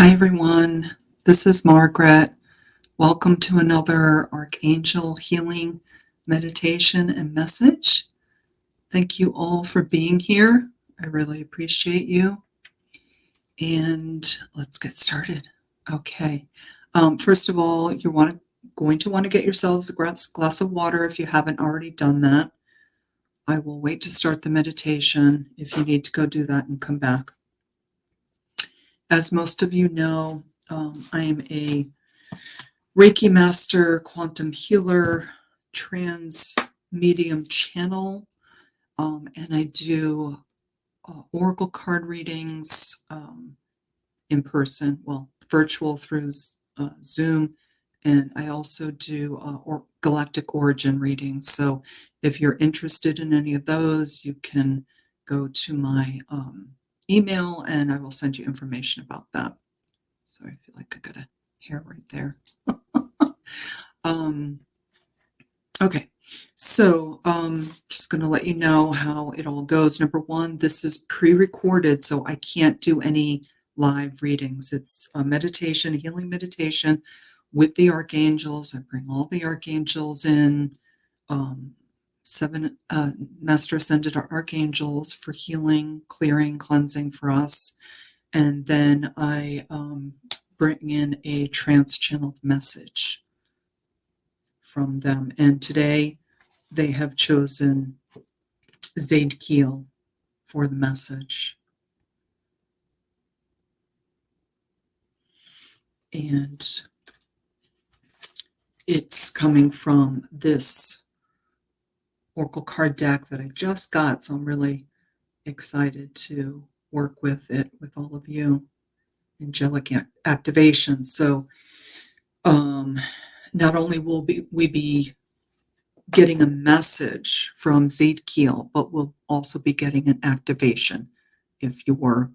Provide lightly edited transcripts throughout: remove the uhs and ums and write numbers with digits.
Hi, everyone. This is Margaret. Welcome to another Archangel Healing Meditation and message. Thank you all for being here. I really appreciate you. And let's get started. Okay. First of all, going to want to get yourselves a glass of water if you haven't already done that. I will wait to start the meditation if you need to go do that and come back. As most of you know, I am a Reiki Master, Quantum Healer, Trans Medium Channel, and I do Oracle card readings in person, well, virtual through Zoom, and I also do galactic origin readings. So if you're interested in any of those, you can go to my email and I will send you information about that. So I feel like I got a hair right there. Okay, so just going to let you know how it all goes. Number one, this is pre-recorded, so I can't do any live readings. It's a meditation, a healing meditation with the archangels. I bring all the archangels in, 7 Master Ascended Archangels for healing, clearing, cleansing for us. And then I bring in a trance channeled message from them. And today they have chosen Zadkiel for the message. And it's coming from this Oracle card deck that I just got. So I'm really excited to work with it with all of you. Angelic activations. So not only will we be getting a message from Zadkiel, but we'll also be getting an activation if you're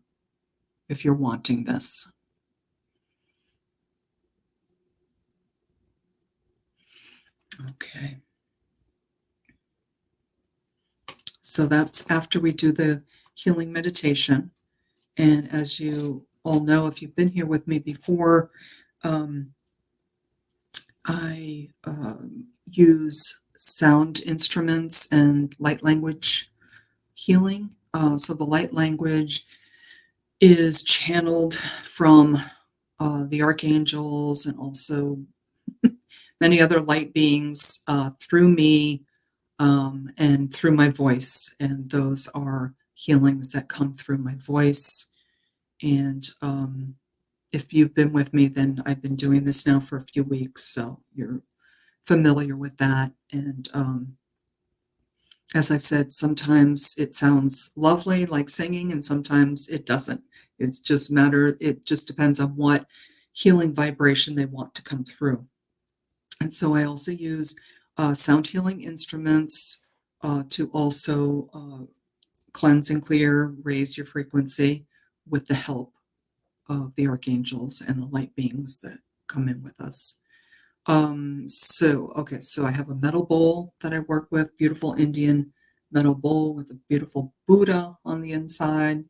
wanting this. Okay. So that's after we do the healing meditation. And as you all know, if you've been here with me before, I use sound instruments and light language healing. So the light language is channeled from the archangels and also many other light beings through me and through my voice. And those are healings that come through my voice. And if you've been with me, then I've been doing this now for a few weeks, so you're familiar with that. And as I've said, sometimes it sounds lovely like singing, and sometimes it doesn't. It just depends on what healing vibration they want to come through. And so I also use sound healing instruments to also cleanse and clear, raise your frequency with the help of the archangels and the light beings that come in with us. So I have a metal bowl that I work with, beautiful Indian metal bowl with a beautiful Buddha on the inside.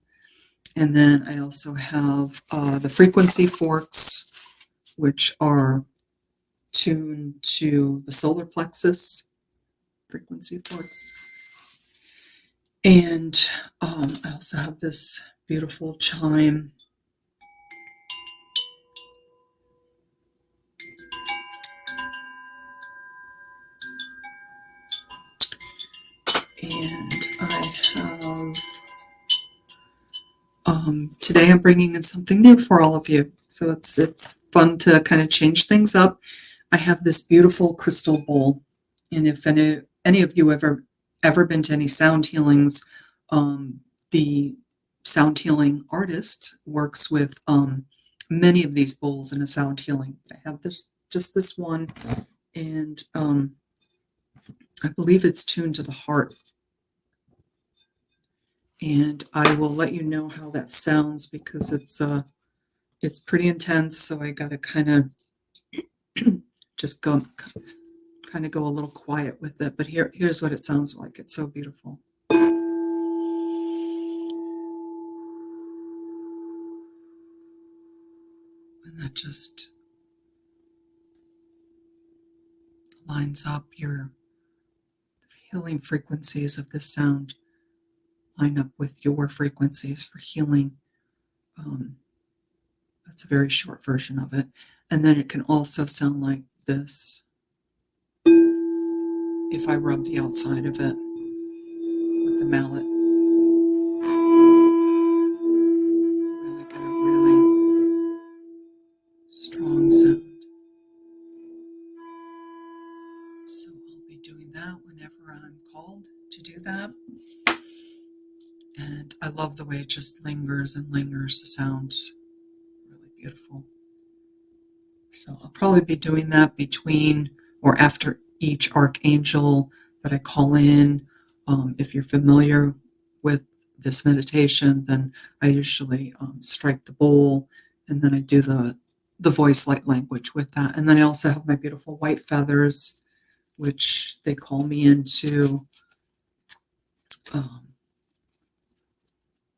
And then I also have the frequency forks, which are tuned to the solar plexus frequency forks. And I also have this beautiful chime. And I have, today I'm bringing in something new for all of you. So it's fun to kind of change things up. I have this beautiful crystal bowl. And if any of you ever been to any sound healings, the sound healing artist works with many of these bowls in a sound healing. I have just this one, and I believe it's tuned to the heart. And I will let you know how that sounds because it's pretty intense. So I got to kind of just go a little quiet with it. But here's what it sounds like. It's so beautiful. And that just lines up your healing frequencies of this sound, line up with your frequencies for healing. That's a very short version of it. And then it can also sound like this if I rub the outside of it with the mallet. Really get a really strong sound. So I'll be doing that whenever I'm called to do that. And I love the way it just lingers and lingers. The sound really beautiful. So I'll probably be doing that between or after each archangel that I call in. If you're familiar with this meditation, then I usually strike the bowl, and then I do the voice light language with that. And then I also have my beautiful white feathers, which they call me into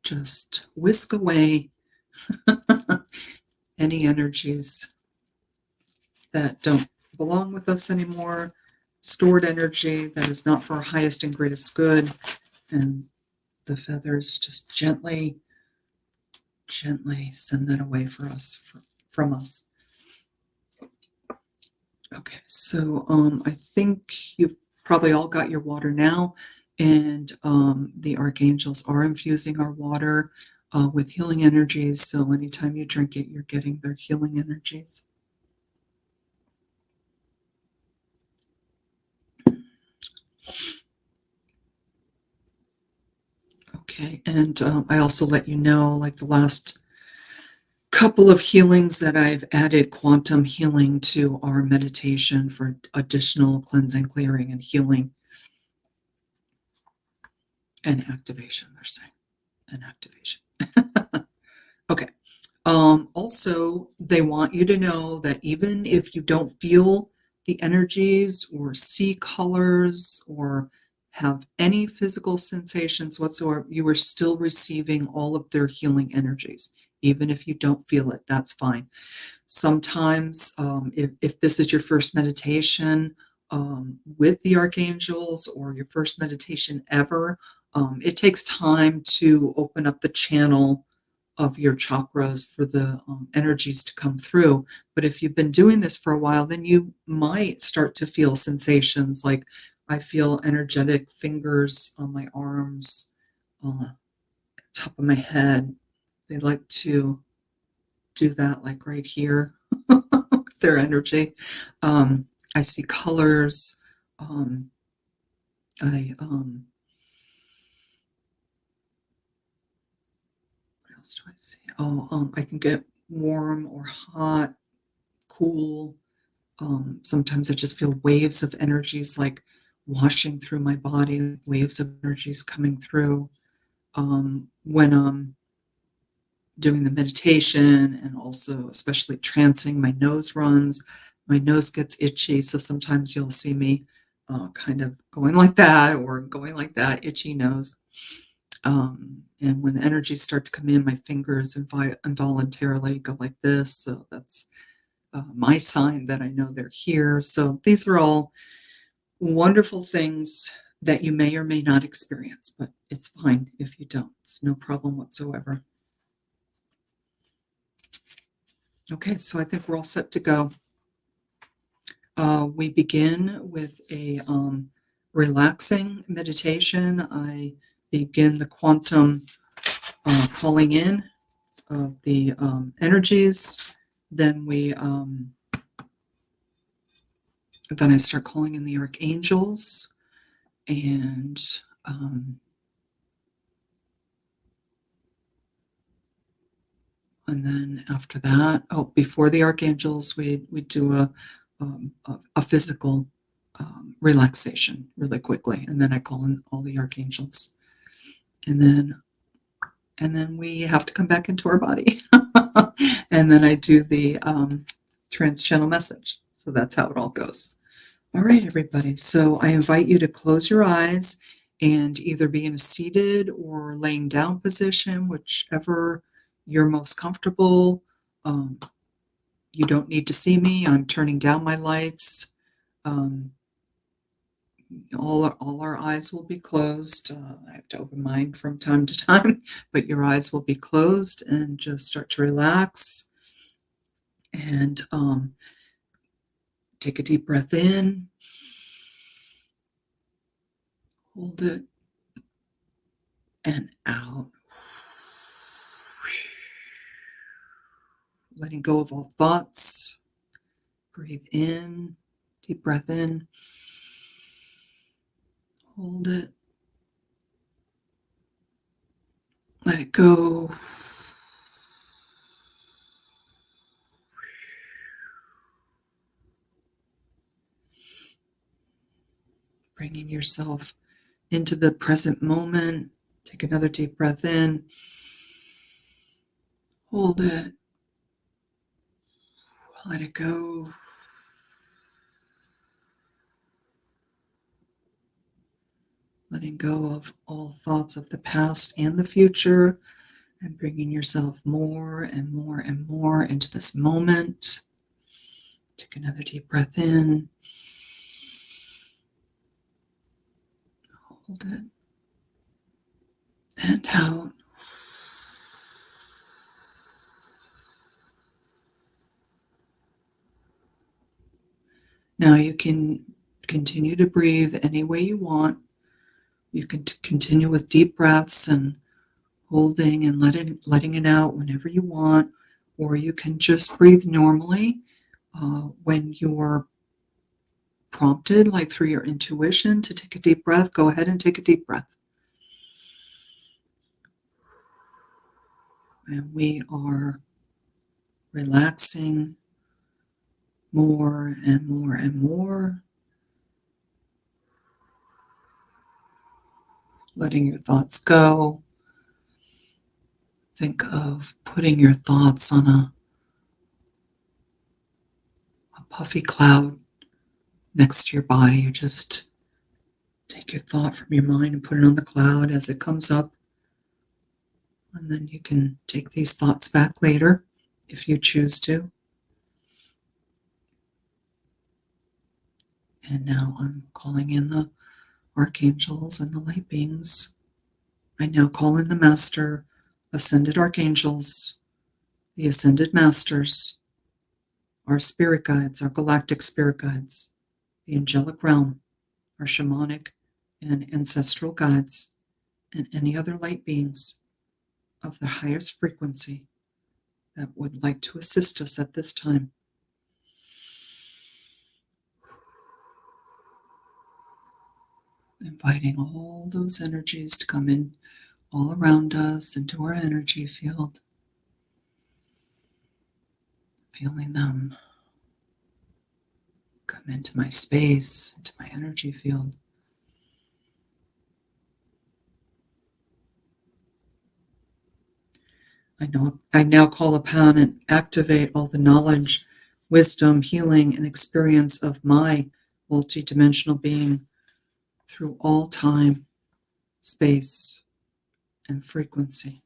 just whisk away any energies that don't belong with us anymore, stored energy that is not for our highest and greatest good. And the feathers just gently send that away for us, from us. Okay, so I think you've probably all got your water now, and the archangels are infusing our water with healing energies. So anytime you drink it, you're getting their healing energies. Okay, and I also let you know, like the last couple of healings, that I've added quantum healing to our meditation for additional cleansing, clearing, and healing and activation, they're saying, and activation. Okay. Also, they want you to know that even if you don't feel the energies or see colors or have any physical sensations whatsoever, you are still receiving all of their healing energies. Even if you don't feel it, that's fine. Sometimes, if this is your first meditation with the archangels or your first meditation ever, it takes time to open up the channel of your chakras for the energies to come through. But if you've been doing this for a while, then you might start to feel sensations like I feel energetic fingers on my arms, top of my head. They like to do that, like right here, their energy. I see colors. I what else do I see? I can get warm or hot, cool. Sometimes I just feel waves of energies like washing through my body, waves of energies coming through. When I'm doing the meditation and also especially trancing, my nose runs, my nose gets itchy. So sometimes you'll see me kind of going like that or going like that, itchy nose. And when the energies start to come in, my fingers involuntarily go like this. So that's my sign that I know they're here. So these are all wonderful things that you may or may not experience, but it's fine if you don't. It's no problem whatsoever. Okay, so I think we're all set to go. We begin with a relaxing meditation. I begin the quantum calling in of the energies. Then I start calling in the archangels, and then after that, before the archangels, we do a physical relaxation really quickly, and then I call in all the archangels, and then we have to come back into our body, and then I do the trance channel message. So that's how it all goes. All right, everybody. So I invite you to close your eyes and either be in a seated or laying down position, whichever you're most comfortable. you don't need to see me. I'm turning down my lights. All our eyes will be closed. I have to open mine from time to time, but your eyes will be closed, and just start to relax. And take a deep breath in, hold it, and out. Letting go of all thoughts. Breathe in, deep breath in, hold it, let it go. Bringing yourself into the present moment. Take another deep breath in, hold it, let it go. Letting go of all thoughts of the past and the future, and bringing yourself more and more and more into this moment. Take another deep breath in, hold it, and out. Now you can continue to breathe any way you want. You can continue with deep breaths and holding and letting it out whenever you want, or you can just breathe normally when you're prompted, like through your intuition, to take a deep breath. Go ahead and take a deep breath. And we are relaxing more and more and more, letting your thoughts go. Think of putting your thoughts on a puffy cloud next to your body. You just take your thought from your mind and put it on the cloud as it comes up. And then you can take these thoughts back later if you choose to. And now I'm calling in the archangels and the light beings. I now call in the master ascended archangels, the ascended masters, our spirit guides, our galactic spirit guides, the angelic realm, our shamanic and ancestral guides, and any other light beings of the highest frequency that would like to assist us at this time. Inviting all those energies to come in all around us into our energy field. Feeling them come into my space, into my energy field. I now call upon and activate all the knowledge, wisdom, healing, and experience of my multidimensional being through all time, space, and frequency.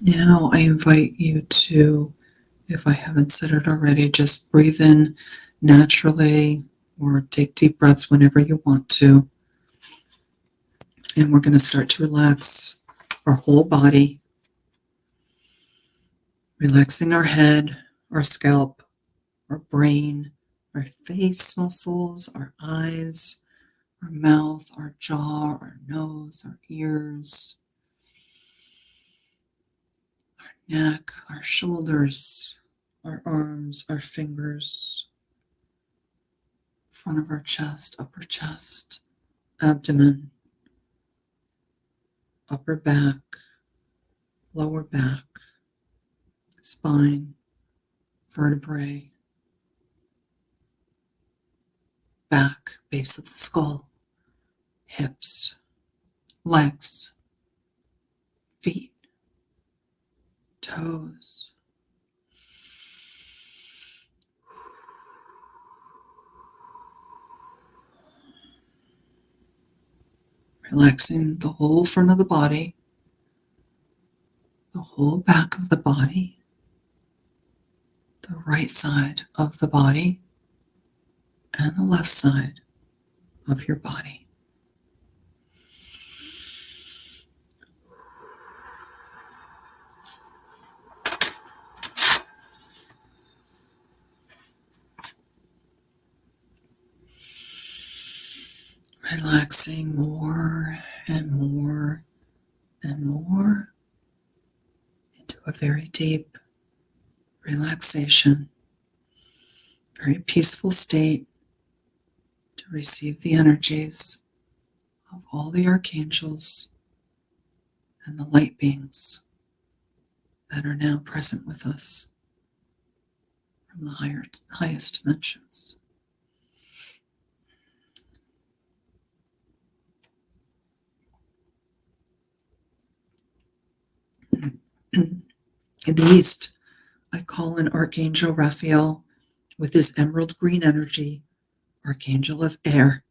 Now I invite you to, if I haven't said it already, just breathe in naturally or take deep breaths whenever you want to. And we're going to start to relax our whole body, relaxing our head, our scalp, our brain, our face muscles, our eyes, our mouth, our jaw, our nose, our ears, our neck, our shoulders, our arms, our fingers, front of our chest, upper chest, abdomen, upper back, lower back, spine, vertebrae, back, base of the skull, hips, legs, feet, toes. Relaxing the whole front of the body, the whole back of the body, the right side of the body, and the left side of your body. Relaxing more and more and more into a very deep relaxation, very peaceful state to receive the energies of all the archangels and the light beings that are now present with us from the highest dimensions. In the east, I call in Archangel Raphael with his emerald green energy, Archangel of Air,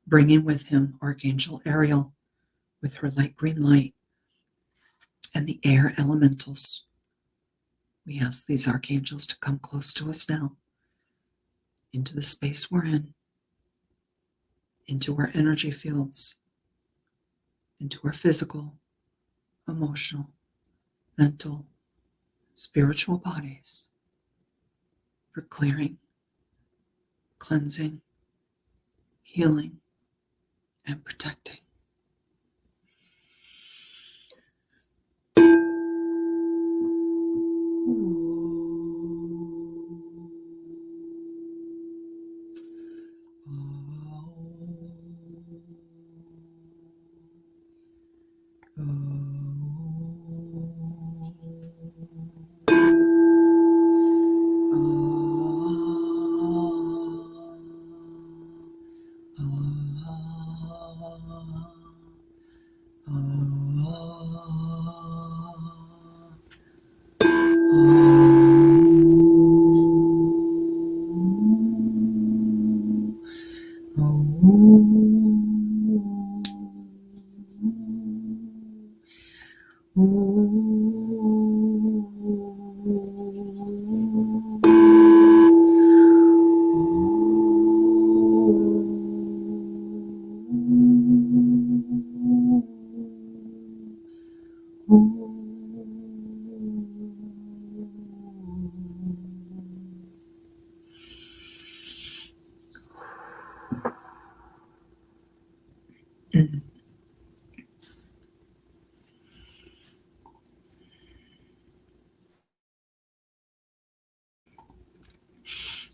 bringing with him Archangel Ariel with her light green light, and the air elementals. We ask these archangels to come close to us now, into the space we're in, into our energy fields, into our physical, emotional, mental, spiritual bodies, for clearing, cleansing, healing, and protecting.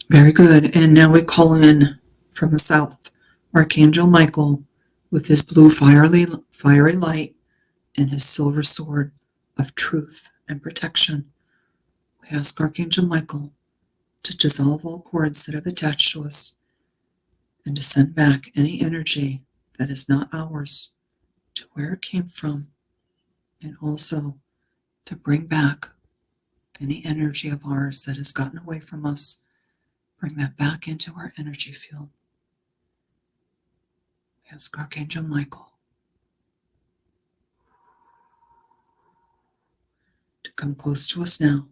Very good. And now we call in from the south, Archangel Michael with his blue fiery light and his silver sword of truth and protection. We ask Archangel Michael to dissolve all cords that have attached to us and to send back any energy that is not ours to where it came from, and also to bring back any energy of ours that has gotten away from us. Bring that back into our energy field. We ask Archangel Michael to come close to us now,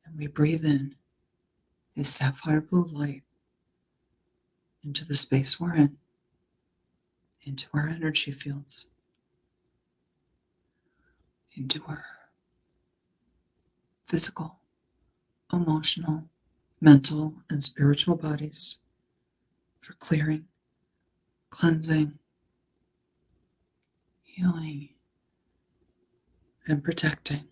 and we breathe in his sapphire blue light into the space we're in, into our energy fields, into our physical, emotional, mental, and spiritual bodies for clearing, cleansing, healing, and protecting.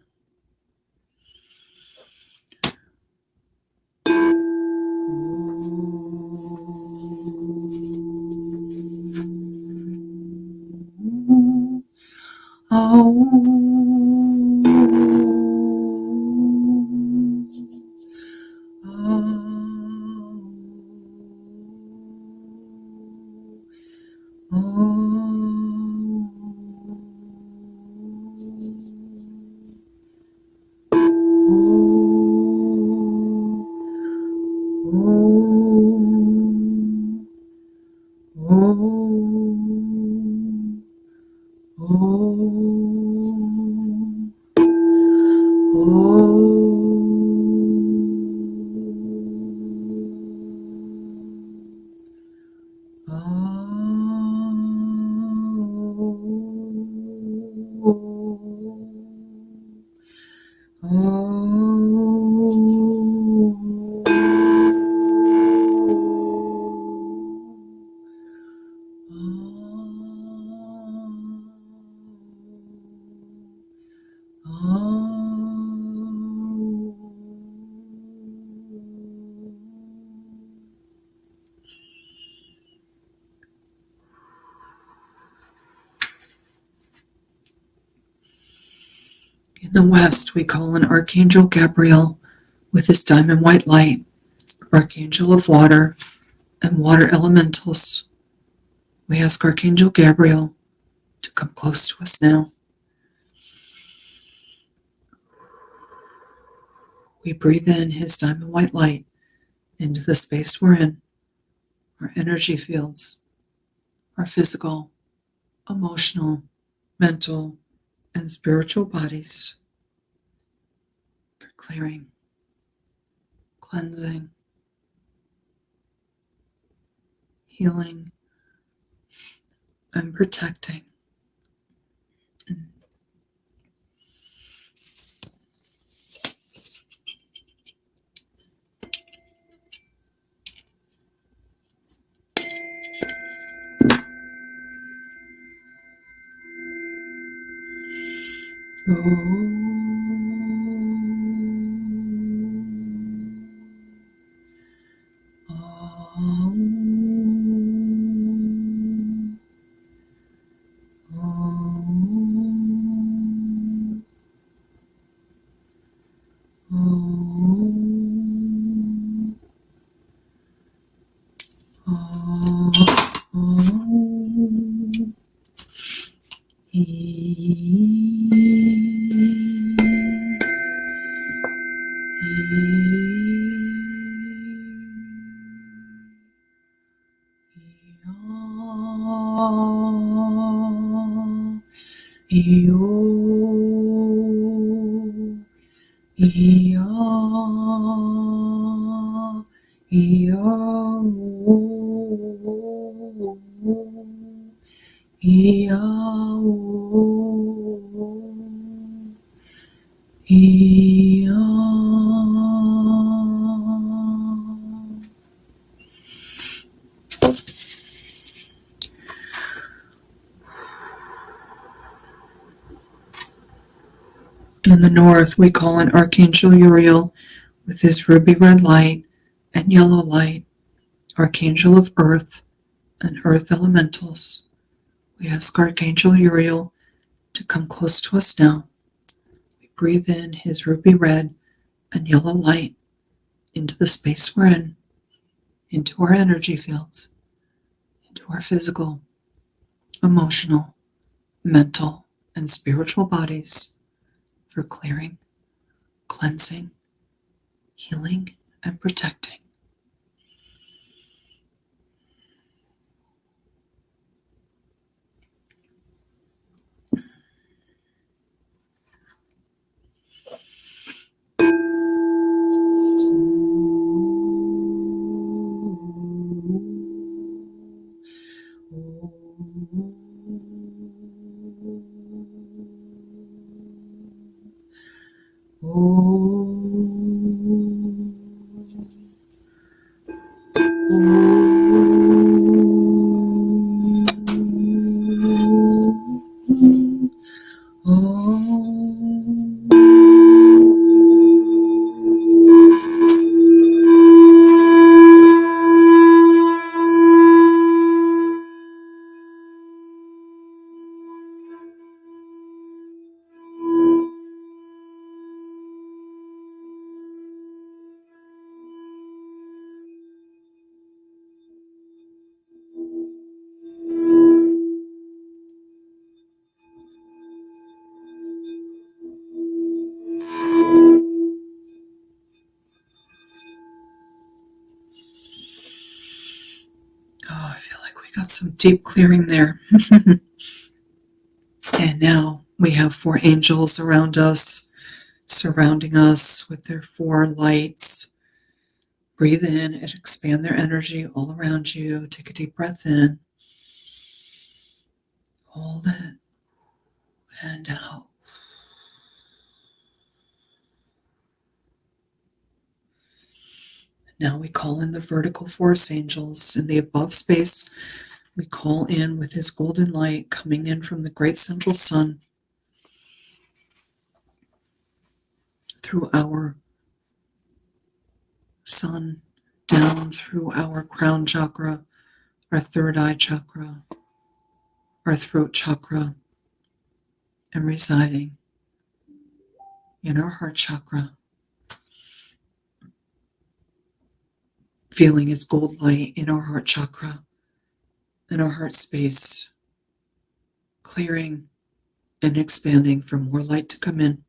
In the west, we call on Archangel Gabriel with his diamond white light, Archangel of water and water elementals. We ask Archangel Gabriel to come close to us now. We breathe in his diamond white light into the space we're in, our energy fields, our physical, emotional, mental, and spiritual bodies for clearing, cleansing, healing, and protecting. In the north, we call on Archangel Uriel with his ruby red light and yellow light, Archangel of earth and earth elementals. We ask Archangel Uriel to come close to us now. We breathe in his ruby red and yellow light into the space we're in, into our energy fields, into our physical, emotional, mental, and spiritual bodies for clearing, cleansing, healing, and protecting. Oh, I feel like we got some deep clearing there. And now we have 4 angels around us, surrounding us with their 4 lights. Breathe in and expand their energy all around you. Take a deep breath in. Hold it and out. Now we call in the vertical force angels in the above space. We call in with his golden light coming in from the great central sun through our sun, down through our crown chakra, our third eye chakra, our throat chakra, and residing in our heart chakra, feeling his gold light in our heart chakra, in our heart space, clearing and expanding for more light to come in.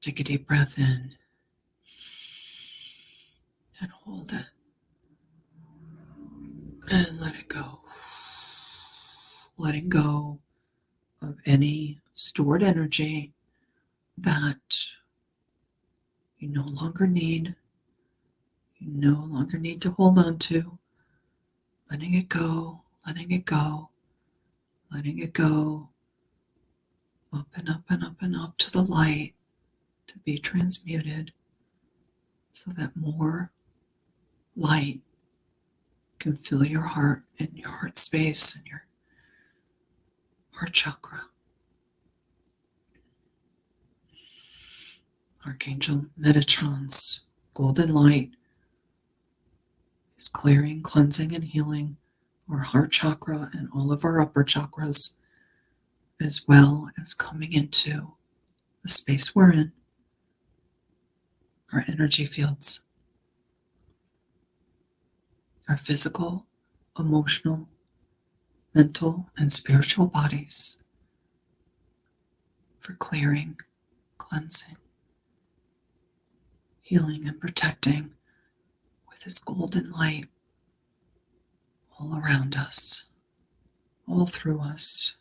Take a deep breath in and hold it and let it go. Letting go of any stored energy that you no longer need, to hold on to. Letting it go, letting it go, letting it go. Up and up and up and up to the light to be transmuted so that more light can fill your heart and your heart space and your heart chakra. Archangel Metatron's golden light is clearing, cleansing, and healing our heart chakra and all of our upper chakras, as well as coming into the space we're in, our energy fields, our physical, emotional, mental, and spiritual bodies, for clearing, cleansing, healing, and protecting with his golden light all around us, all through us.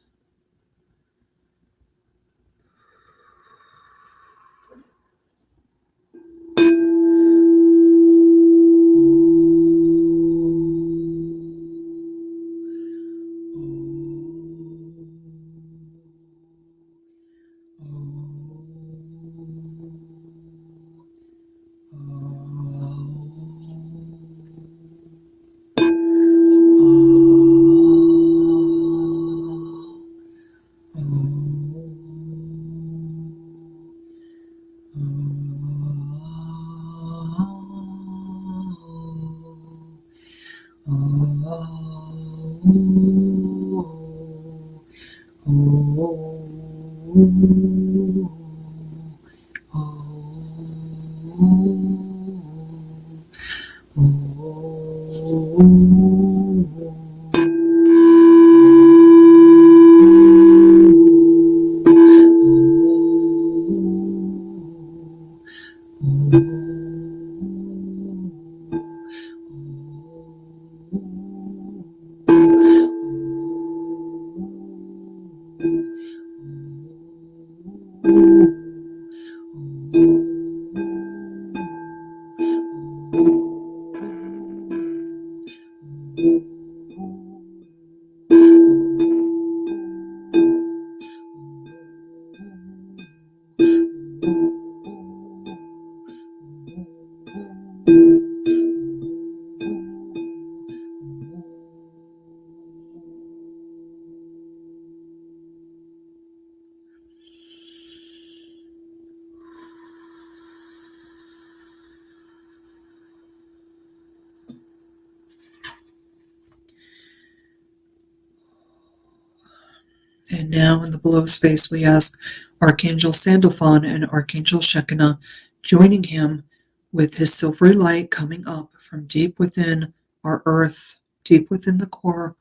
And now in the below space, we ask Archangel Sandalphon and Archangel Shekinah, joining him with his silvery light coming up from deep within our earth, deep within the core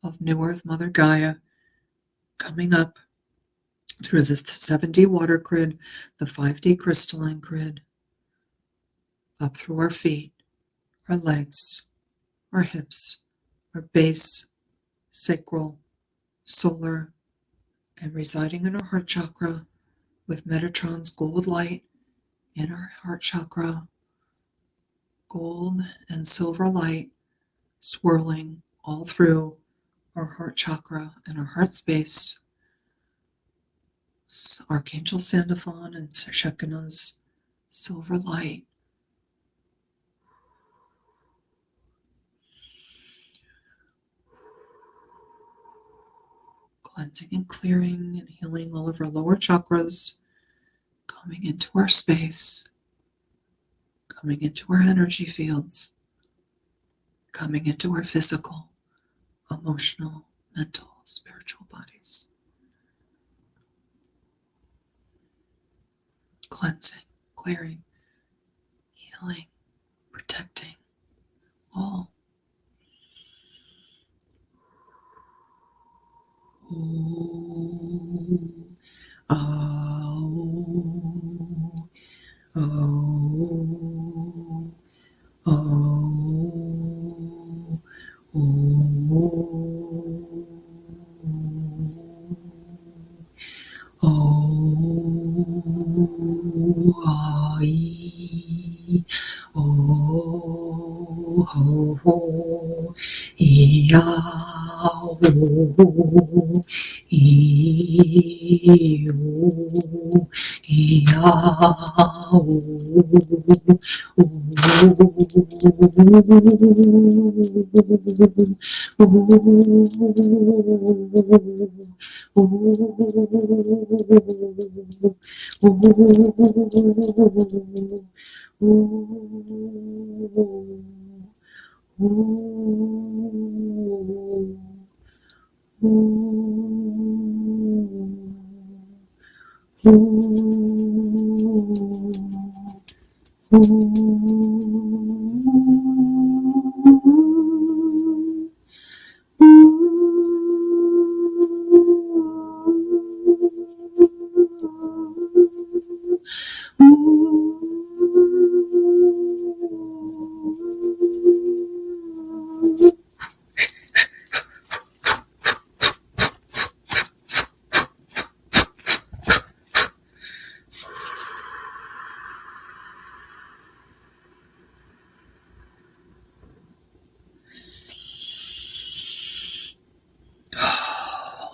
of New Earth Mother Gaia, coming up through the 7D water grid, the 5D crystalline grid, up through our feet, our legs, our hips, our base, sacral, solar, and residing in our heart chakra with Metatron's gold light in our heart chakra, gold and silver light swirling all through our heart chakra and our heart space. Archangel Sandalphon and Shekinah's silver light cleansing and clearing and healing all of our lower chakras, coming into our space, coming into our energy fields, coming into our physical, emotional, mental, spiritual bodies. Cleansing, clearing, healing, protecting all. Ooh, oh, oh, oh, oh, ai, oh, ho, ho, ia, oh, iu, ia,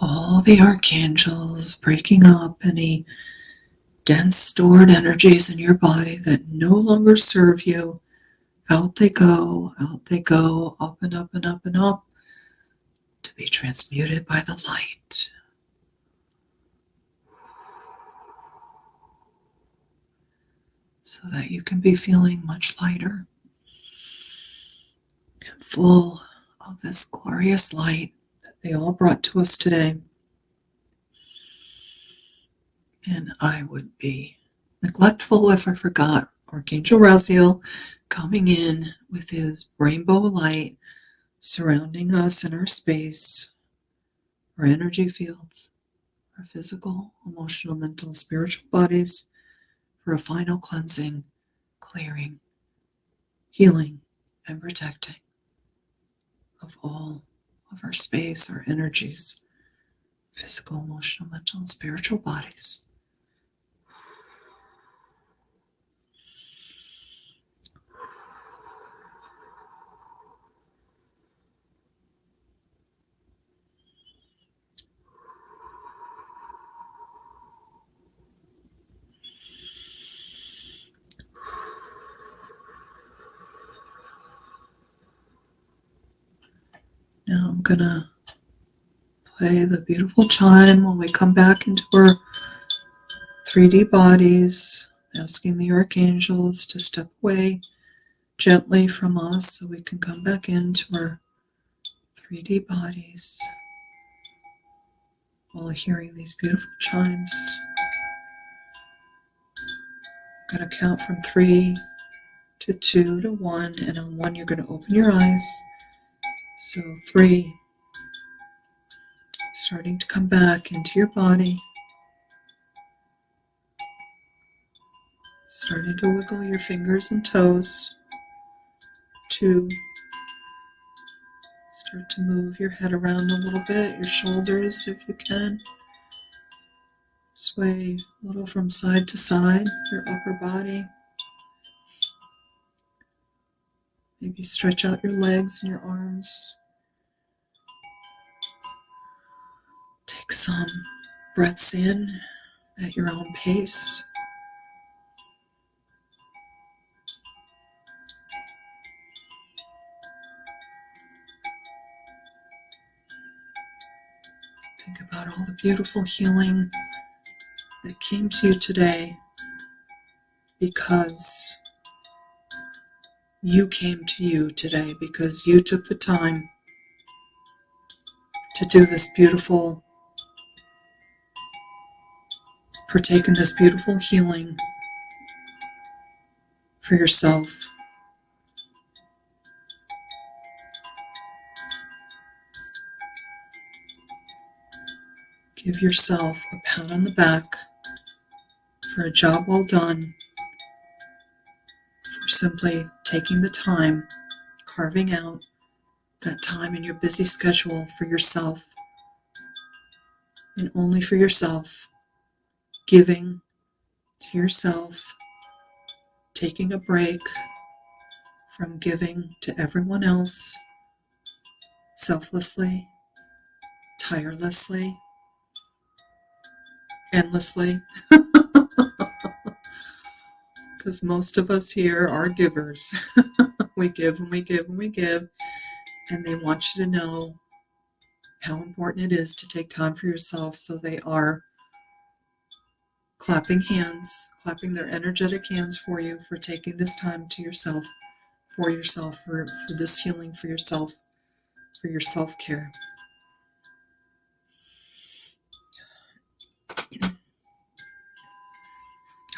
all the archangels breaking up any dense stored energies in your body that no longer serve you. Out they go, up and up and up and up, to be transmuted by the light. So that you can be feeling much lighter and full of this glorious light that they all brought to us today. And I would be neglectful if I forgot Archangel Raziel coming in with his rainbow light surrounding us in our space, our energy fields, our physical, emotional, mental, spiritual bodies for a final cleansing, clearing, healing, and protecting of all of our space, our energies, physical, emotional, mental, and spiritual bodies. Now I'm going to play the beautiful chime when we come back into our 3D bodies, asking the archangels to step away gently from us so we can come back into our 3D bodies. while hearing these beautiful chimes. I'm going to count from 3 to 2 to 1, and on 1 you're going to open your eyes. So 3, starting to come back into your body, starting to wiggle your fingers and toes. 2, start to move your head around a little bit, your shoulders if you can. Sway a little from side to side, your upper body. Maybe stretch out your legs and your arms. Take some breaths in at your own pace. Think about all the beautiful healing that came to you today because you came to you today, because you took the time to do this beautiful, partake in this beautiful healing for yourself. Give yourself a pat on the back for a job well done, for simply taking the time, carving out that time in your busy schedule for yourself, and only for yourself, giving to yourself, taking a break from giving to everyone else, selflessly, tirelessly, endlessly, because most of us here are givers. We give and we give and we give, and they want you to know how important it is to take time for yourself, so they are clapping hands, clapping their energetic hands for you for taking this time to yourself, for this healing for yourself, for your self-care.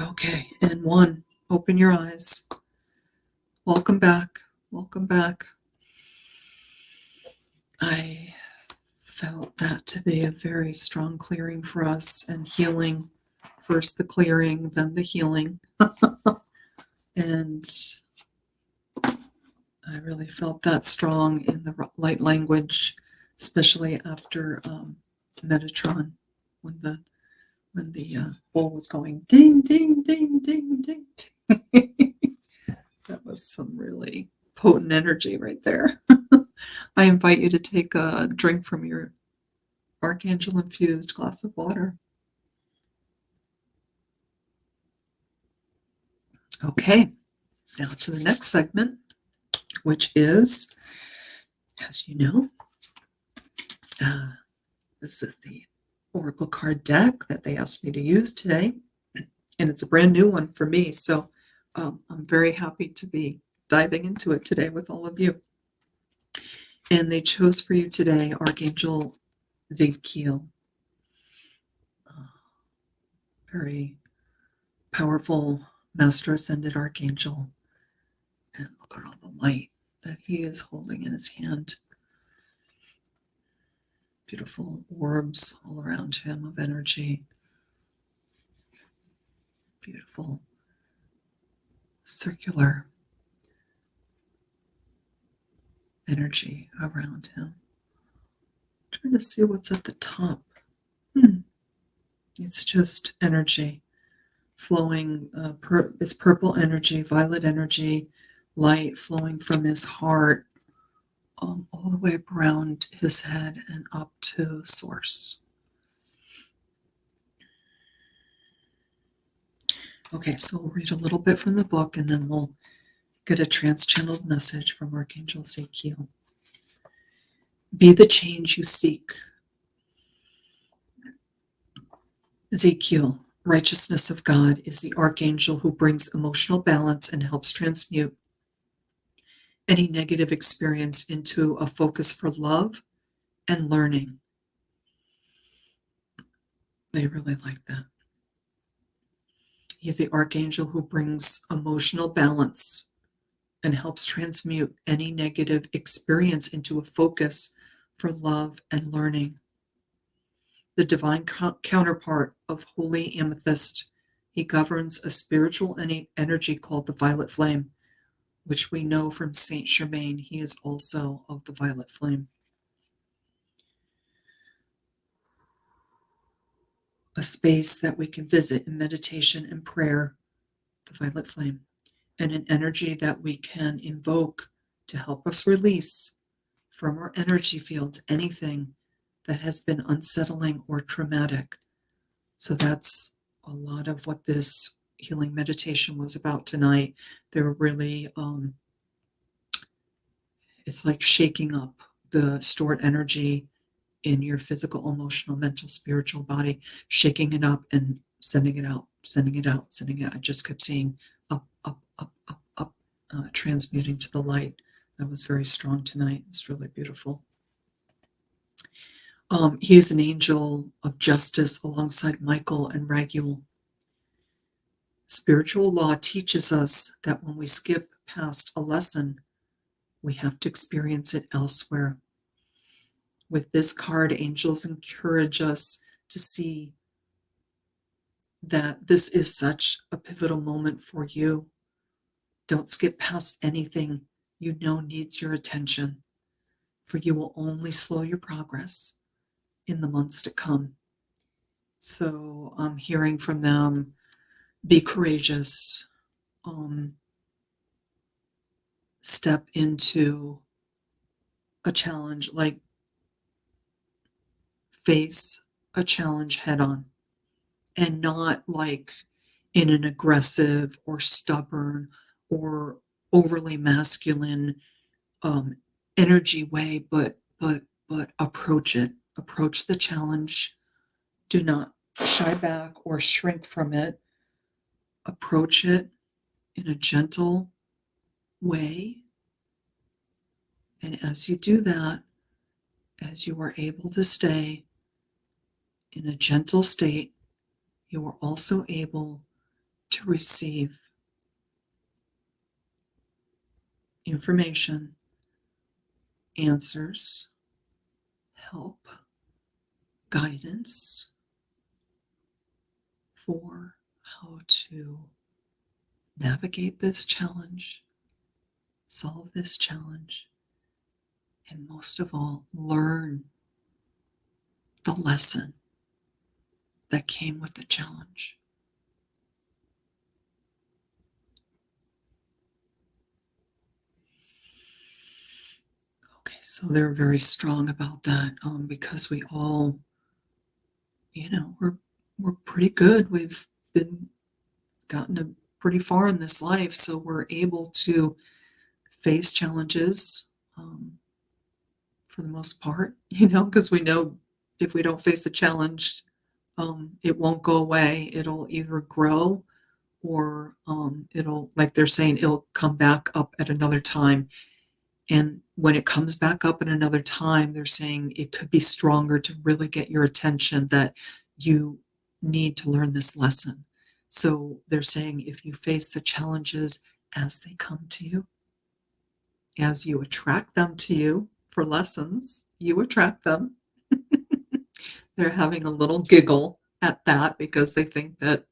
Okay, and 1, open your eyes. Welcome back. Welcome back. I felt that to be a very strong clearing for us, and healing. First the clearing, then the healing. And I really felt that strong in the light language, especially after Metatron, when the bowl was going ding, ding, ding, ding, ding, ding. That was some really potent energy right there. I invite you to take a drink from your Archangel infused glass of water. Okay, now to the next segment, which is, as you know, this is the Oracle card deck that they asked me to use today, and it's a brand new one for me, so I'm very happy to be diving into it today with all of you. And they chose for you today Archangel Zadkiel, very powerful Master Ascended Archangel, and look at all the light that he is holding in his hand. Beautiful orbs all around him of energy. Beautiful circular energy around him. I'm trying to see what's at the top. It's just energy flowing. It's purple energy, violet energy, light flowing from his heart all the way around his head and up to source. Okay, so we'll read a little bit from the book, and then we'll get a trance-channeled message from Archangel Zadkiel. Be the change you seek. Zadkiel, righteousness of God, is the archangel who brings emotional balance and helps transmute any negative experience into a focus for love and learning. They really like that. He's the archangel who brings emotional balance and helps transmute any negative experience into a focus for love and learning. The divine counterpart of holy amethyst, he governs a spiritual energy called the violet flame, which we know from Saint Germain. He is also of the violet flame. A space that we can visit in meditation and prayer, the violet flame, and an energy that we can invoke to help us release from our energy fields anything that has been unsettling or traumatic. So that's a lot of what this healing meditation was about tonight. They're really, it's like shaking up the stored energy in your physical, emotional, mental, spiritual body, shaking it up and sending it out, sending it out, sending it out. I just kept seeing up, up, up, up, up, transmuting to the light. That was very strong tonight. It's really beautiful. He is an angel of justice alongside Michael and Raguel. Spiritual law teaches us that when we skip past a lesson, we have to experience it elsewhere. With this card, angels encourage us to see that this is such a pivotal moment for you. Don't skip past anything you know needs your attention, for you will only slow your progress in the months to come. So I'm hearing from them, be courageous, step into a challenge, like face a challenge head on, and not like in an aggressive or stubborn or overly masculine energy way, but approach it. Approach the challenge. Do not shy back or shrink from it. Approach it in a gentle way. And as you do that, as you are able to stay in a gentle state, you are also able to receive information, answers, help, guidance for how to navigate this challenge, solve this challenge, and most of all, learn the lesson that came with the challenge. Okay, so they're very strong about that because we all, we're pretty good. We've gotten pretty far in this life, so we're able to face challenges for the most part, because we know if we don't face a challenge, it won't go away. It'll either grow or it'll, like they're saying, it'll come back up at another time. And when it comes back up at another time, they're saying it could be stronger to really get your attention, that you need to learn this lesson. So they're saying if you face the challenges as they come to you, as you attract them to you for lessons, you attract them. They're having a little giggle at that because they think that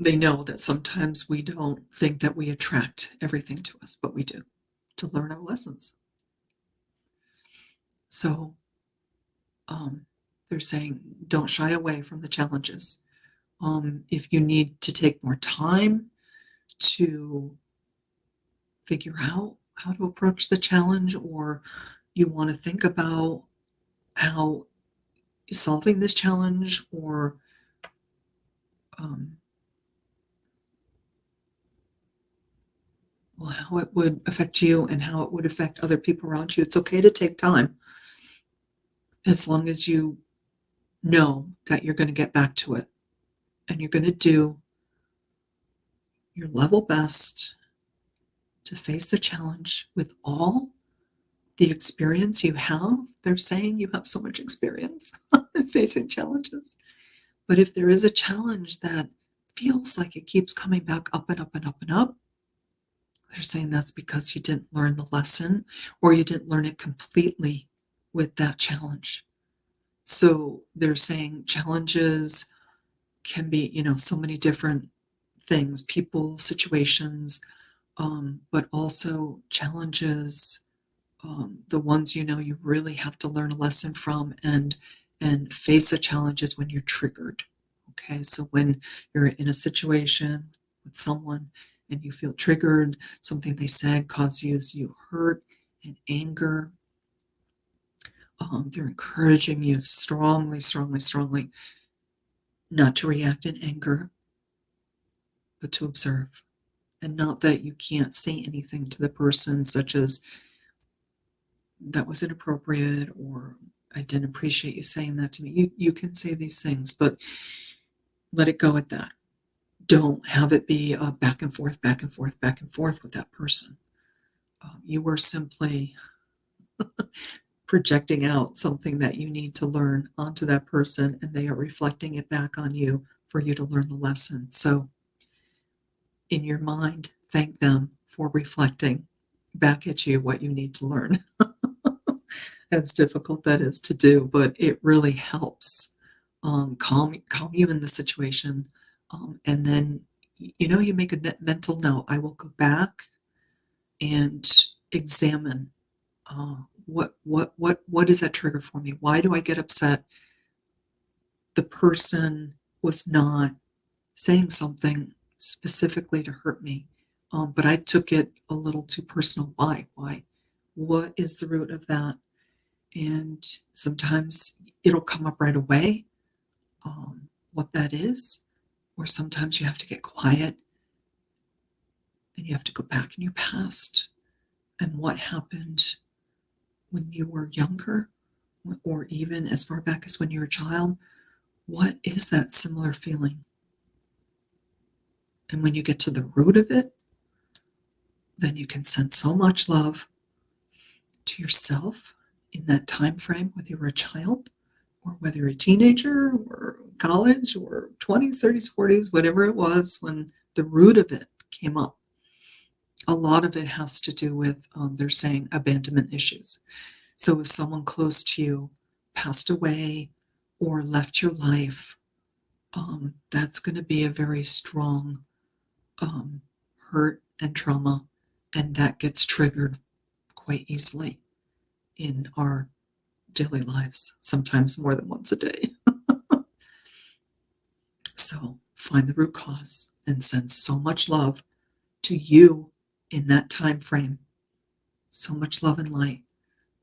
they know that sometimes we don't think that we attract everything to us, but we do, to learn our lessons. So they're saying don't shy away from the challenges. If you need to take more time to figure out how to approach the challenge, or you want to think about how solving this challenge, or how it would affect you and how it would affect other people around you, it's okay to take time, as long as you know that you're going to get back to it and you're going to do your level best to face the challenge with all the experience you have. They're saying you have so much experience. facing challenges. But if there is a challenge that feels like it keeps coming back up and up and up and up, they're saying that's because you didn't learn the lesson or you didn't learn it completely with that challenge. So they're saying challenges can be, so many different things, people, situations, but also challenges, the ones you really have to learn a lesson from and face the challenges when you're triggered. Okay, so when you're in a situation with someone and you feel triggered, something they said causes you hurt and anger, they're encouraging you strongly, strongly, strongly not to react in anger, but to observe. And not that you can't say anything to the person, such as, that was inappropriate, or I didn't appreciate you saying that to me. You can say these things, but let it go at that. Don't have it be a back and forth, back and forth, back and forth with that person. You are simply projecting out something that you need to learn onto that person, and they are reflecting it back on you for you to learn the lesson. So in your mind, thank them for reflecting back at you what you need to learn. As difficult that is to do, but it really helps calm you in the situation. And then, you make a mental note. I will go back and examine what is that trigger for me? Why do I get upset? The person was not saying something specifically to hurt me, but I took it a little too personal. Why? What is the root of that? And sometimes it'll come up right away, what that is, or sometimes you have to get quiet and you have to go back in your past and what happened when you were younger, or even as far back as when you were a child. What is that similar feeling? And when you get to the root of it, then you can send so much love to yourself in that time frame, whether you were a child or whether you're a teenager or college or 20s, 30s, 40s, whatever it was, when the root of it came up. A lot of it has to do with, they're saying, abandonment issues. So if someone close to you passed away or left your life, that's going to be a very strong hurt and trauma, and that gets triggered quite easily in our daily lives, sometimes more than once a day. So find the root cause and send so much love to you in that time frame. So much love and light,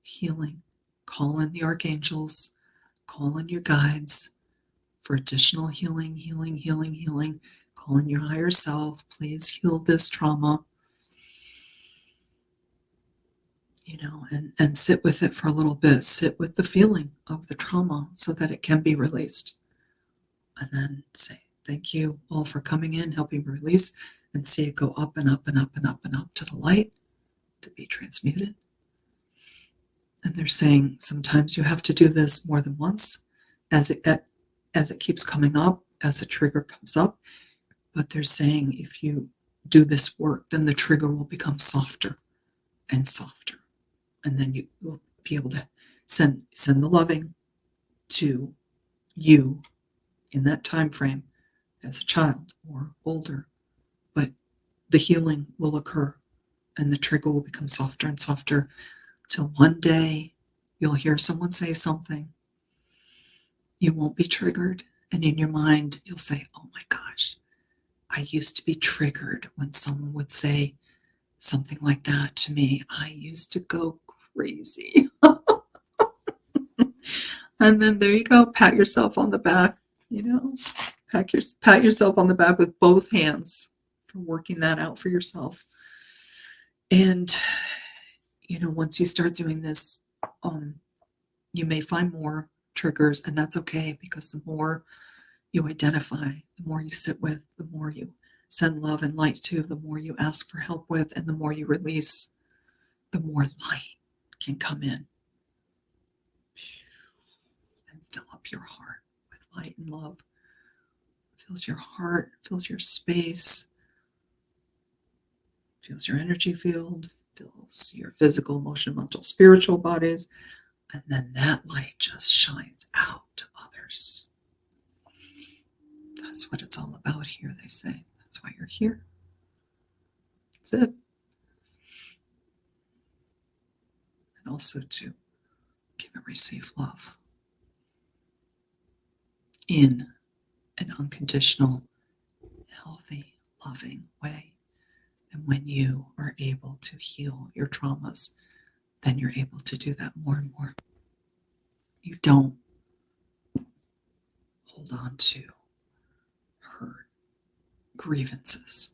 healing. Call in the archangels, call in your guides for additional healing, healing, healing, healing. Call in your higher self. Please heal this trauma. And sit with it for a little bit. Sit with the feeling of the trauma so that it can be released. And then say, thank you all for coming in, helping me release, and see it go up and up and up and up and up to the light to be transmuted. And they're saying sometimes you have to do this more than once as it keeps coming up, as the trigger comes up. But they're saying if you do this work, then the trigger will become softer and softer. And then you will be able to send the loving to you in that time frame as a child or older. But the healing will occur and the trigger will become softer and softer till one day you'll hear someone say something. You won't be triggered. And in your mind, you'll say, oh my gosh, I used to be triggered when someone would say something like that to me. I used to go crazy. And then there you go. Pat yourself on the back, pat yourself on the back with both hands for working that out for yourself. And, once you start doing this, you may find more triggers, and that's okay, because the more you identify, the more you sit with, the more you send love and light to, the more you ask for help with, and the more you release, the more light can come in and fill up up your heart with light and love. Fills your heart, fills your space, fills your energy field, fills your physical, emotional, mental, spiritual bodies. And then that light just shines out to others. That's what it's all about here, they say. That's why you're here. That's it. And also to give and receive love in an unconditional, healthy, loving way. And when you are able to heal your traumas, then you're able to do that more and more. You don't hold on to hurt, grievances,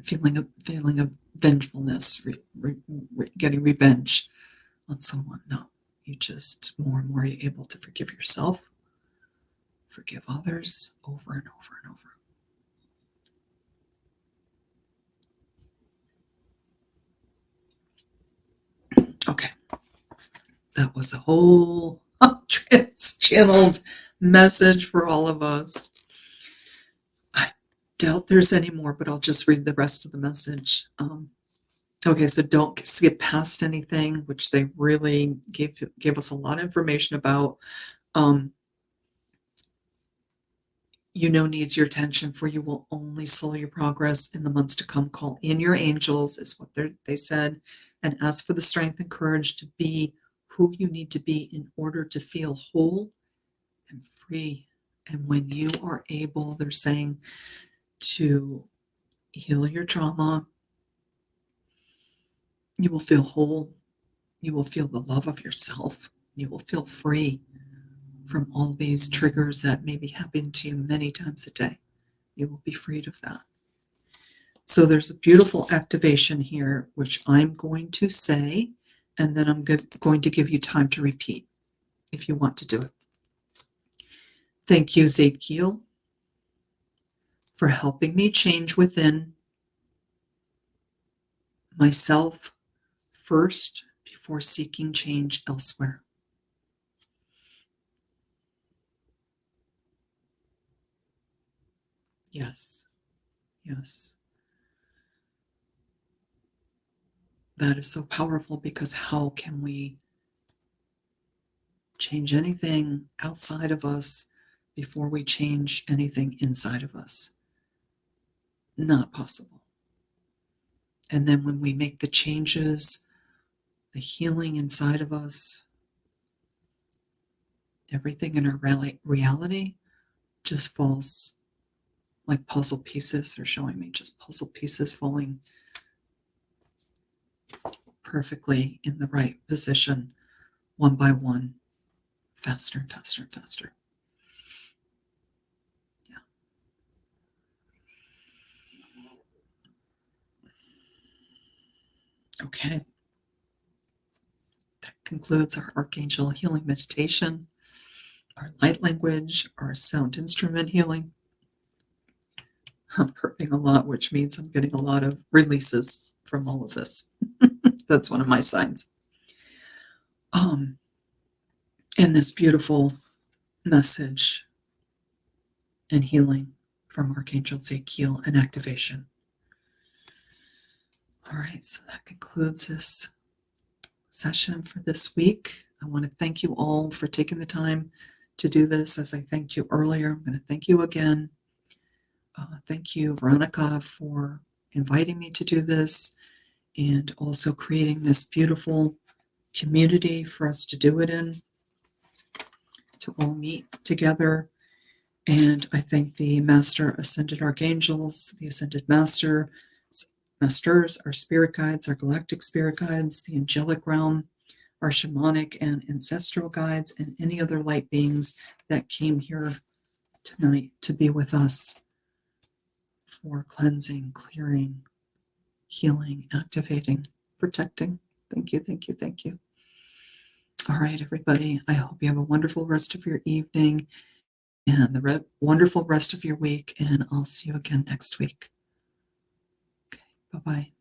feeling of vengefulness, getting revenge on someone. No, you just more and more you're able to forgive yourself, forgive others over and over and over. Okay, that was a whole trans-channeled message for all of us. I doubt there's any more, but I'll just read the rest of the message. Okay, so don't skip past anything, which they really gave us a lot of information about. Needs your attention, for you will only slow your progress in the months to come. Call in your angels, is what they said, and ask for the strength and courage to be who you need to be in order to feel whole and free. And when you are able, they're saying, to heal your trauma, you will feel whole. You will feel the love of yourself. You will feel free from all these triggers that may be happening to you many times a day. You will be freed of that. So there's a beautiful activation here, which I'm going to say, and then I'm going to give you time to repeat if you want to do it. Thank you, Zadkiel, for helping me change within myself first before seeking change elsewhere. Yes, yes. That is so powerful, because how can we change anything outside of us before we change anything inside of us? Not possible. And then when we make the changes, the healing inside of us, everything in our reality just falls like puzzle pieces. They're showing me just puzzle pieces falling perfectly in the right position, one by one, faster and faster and faster. Yeah. Okay. That concludes our Archangel Healing Meditation, our light language, our sound instrument healing. I'm burping a lot, which means I'm getting a lot of releases from all of this. That's one of my signs. And this beautiful message and healing from Archangel Zadkiel and activation. All right, so that concludes this session for this week. I want to thank you all for taking the time to do this. As I thanked you earlier, I'm going to thank you again. Thank you, Veronica, for inviting me to do this and also creating this beautiful community for us to do it in, to all meet together. And I thank the Master Ascended Archangels, the Ascended Masters, our spirit guides, our galactic spirit guides, the angelic realm, our shamanic and ancestral guides, and any other light beings that came here tonight to be with us for cleansing, clearing, healing, activating, protecting. Thank you, thank you, thank you. All right, everybody, I hope you have a wonderful rest of your evening and the wonderful rest of your week, and I'll see you again next week. Okay, bye-bye.